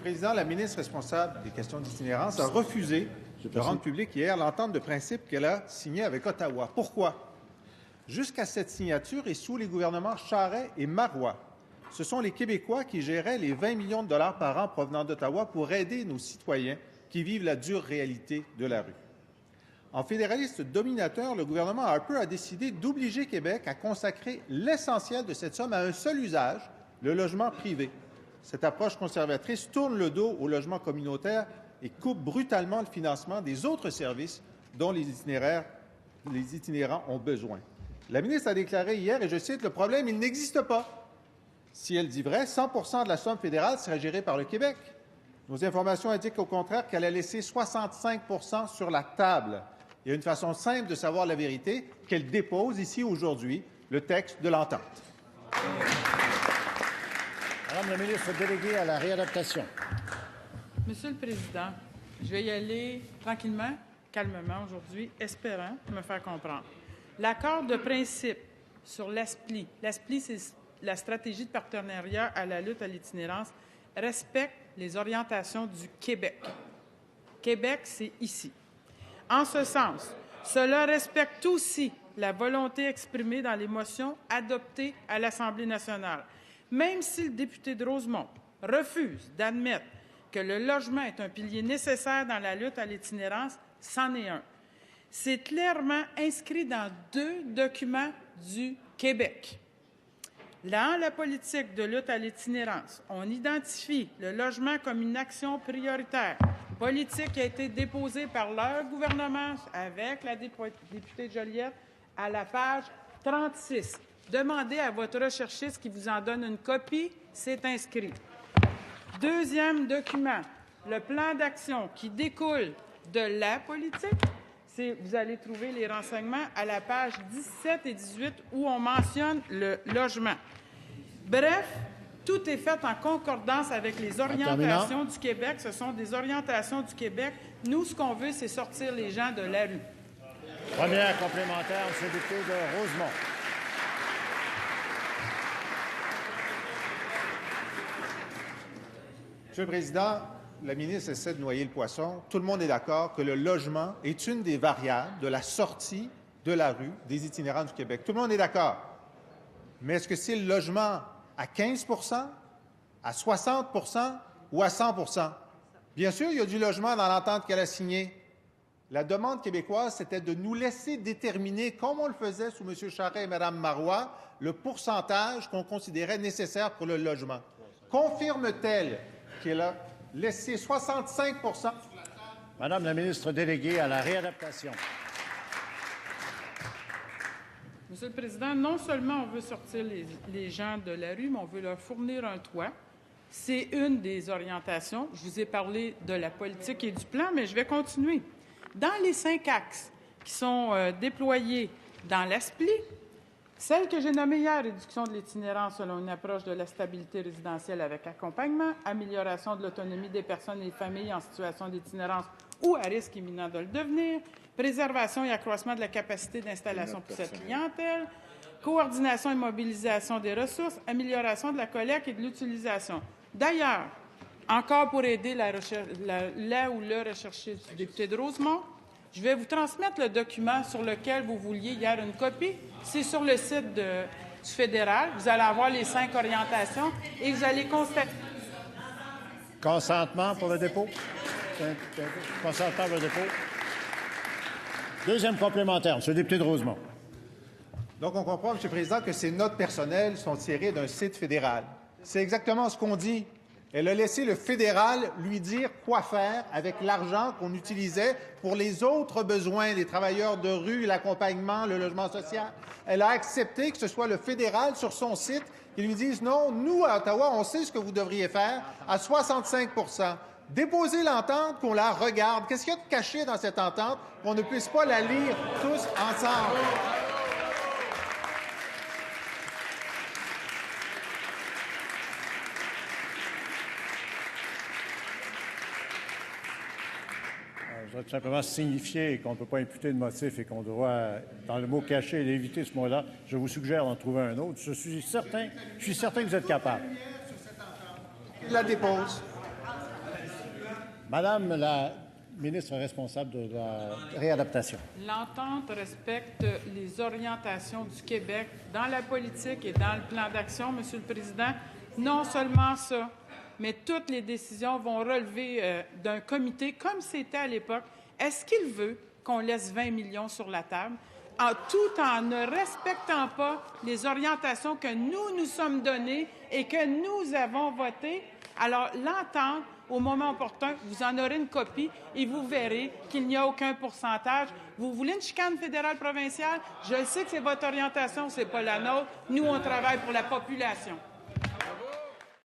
Président, la ministre responsable des questions d'itinérance a refusé de rendre publique hier l'entente de principe qu'elle a signée avec Ottawa. Pourquoi? Jusqu'à cette signature et sous les gouvernements Charest et Marois, ce sont les Québécois qui géraient les 20 millions de dollars par an provenant d'Ottawa pour aider nos citoyens qui vivent la dure réalité de la rue. En fédéraliste dominateur, le gouvernement Harper a décidé d'obliger Québec à consacrer l'essentiel de cette somme à un seul usage, le logement privé. Cette approche conservatrice tourne le dos au logement communautaire et coupe brutalement le financement des autres services dont les itinérants ont besoin. La ministre a déclaré hier, et je cite, « Le problème, il n'existe pas. » Si elle dit vrai, 100 de la somme fédérale serait gérée par le Québec. Nos informations indiquent au contraire qu'elle a laissé 65 sur la table. Il y a une façon simple de savoir la vérité, qu'elle dépose ici aujourd'hui le texte de l'entente. Madame la ministre déléguée à la réadaptation. Monsieur le Président, je vais y aller tranquillement, calmement aujourd'hui, espérant me faire comprendre. L'accord de principe sur l'ASPLI, c'est la stratégie de partenariat à la lutte à l'itinérance, respecte les orientations du Québec. Québec, c'est ici. En ce sens, cela respecte aussi la volonté exprimée dans les motions adoptées à l'Assemblée nationale. Même si le député de Rosemont refuse d'admettre que le logement est un pilier nécessaire dans la lutte à l'itinérance, c'en est un. C'est clairement inscrit dans 2 documents du Québec. Dans la politique de lutte à l'itinérance, on identifie le logement comme une action prioritaire. Politique qui a été déposée par leur gouvernement avec la députée Joliette à la page 36. Demandez à votre recherchiste qui vous en donne une copie, c'est inscrit. Deuxième document, le plan d'action qui découle de la politique. Vous allez trouver les renseignements à la page 17 et 18 où on mentionne le logement. Bref, tout est fait en concordance avec les orientations du Québec. Ce sont des orientations du Québec. Nous, ce qu'on veut, c'est sortir les gens de la rue. Première complémentaire, M. le député de Rosemont. Monsieur le Président, la ministre essaie de noyer le poisson. Tout le monde est d'accord que le logement est une des variables de la sortie de la rue des itinérants du Québec. Tout le monde est d'accord. Mais est-ce que c'est le logement à 15 à 60 ou à 100 Bien sûr, il y a du logement dans l'entente qu'elle a signée. La demande québécoise, c'était de nous laisser déterminer, comme on le faisait sous M. Charest et Mme Marois, le pourcentage qu'on considérait nécessaire pour le logement. Confirme-t-elle qu'elle a laissé 65 sur la table? Madame la ministre déléguée à la réadaptation. Monsieur le Président, non seulement on veut sortir les gens de la rue, mais on veut leur fournir un toit. C'est une des orientations. Je vous ai parlé de la politique et du plan, mais je vais continuer. Dans les 5 axes qui sont déployés dans l'ASPLI, celle que j'ai nommée hier, réduction de l'itinérance selon une approche de la stabilité résidentielle avec accompagnement, amélioration de l'autonomie des personnes et des familles en situation d'itinérance ou à risque imminent de le devenir, préservation et accroissement de la capacité d'installation pour cette clientèle, coordination et mobilisation des ressources, amélioration de la collecte et de l'utilisation. D'ailleurs, encore pour aider la ou le recherchiste du député de Rosemont, je vais vous transmettre le document sur lequel vous vouliez hier une copie. C'est sur le site du fédéral. Vous allez avoir les 5 orientations et vous allez constater. Consentement pour le dépôt. Consentement pour le dépôt. Deuxième complémentaire, M. le député de Rosemont. Donc, on comprend, M. le Président, que ces notes personnelles sont tirées d'un site fédéral. C'est exactement ce qu'on dit. Elle a laissé le fédéral lui dire quoi faire avec l'argent qu'on utilisait pour les autres besoins, les travailleurs de rue, l'accompagnement, le logement social. Elle a accepté que ce soit le fédéral sur son site qui lui dise non, nous, à Ottawa, on sait ce que vous devriez faire à 65 Déposez l'entente, qu'on la regarde. Qu'est-ce qu'il y a de caché dans cette entente qu'on ne puisse pas la lire tous ensemble? Je voudrais tout simplement signifier qu'on ne peut pas imputer de motif et qu'on doit, dans le mot caché, éviter ce mot-là. Je vous suggère d'en trouver un autre. Je suis certain que vous êtes capable. Il la dépose. Madame la ministre responsable de la réadaptation. L'entente respecte les orientations du Québec dans la politique et dans le plan d'action, Monsieur le Président. Non seulement ça, mais toutes les décisions vont relever d'un comité, comme c'était à l'époque. Est-ce qu'il veut qu'on laisse 20 millions sur la table, tout en ne respectant pas les orientations que nous sommes données et que nous avons votées? Alors, l'entente, au moment opportun, vous en aurez une copie et vous verrez qu'il n'y a aucun pourcentage. Vous voulez une chicane fédérale provinciale? Je sais que c'est votre orientation, ce n'est pas la nôtre. Nous, on travaille pour la population.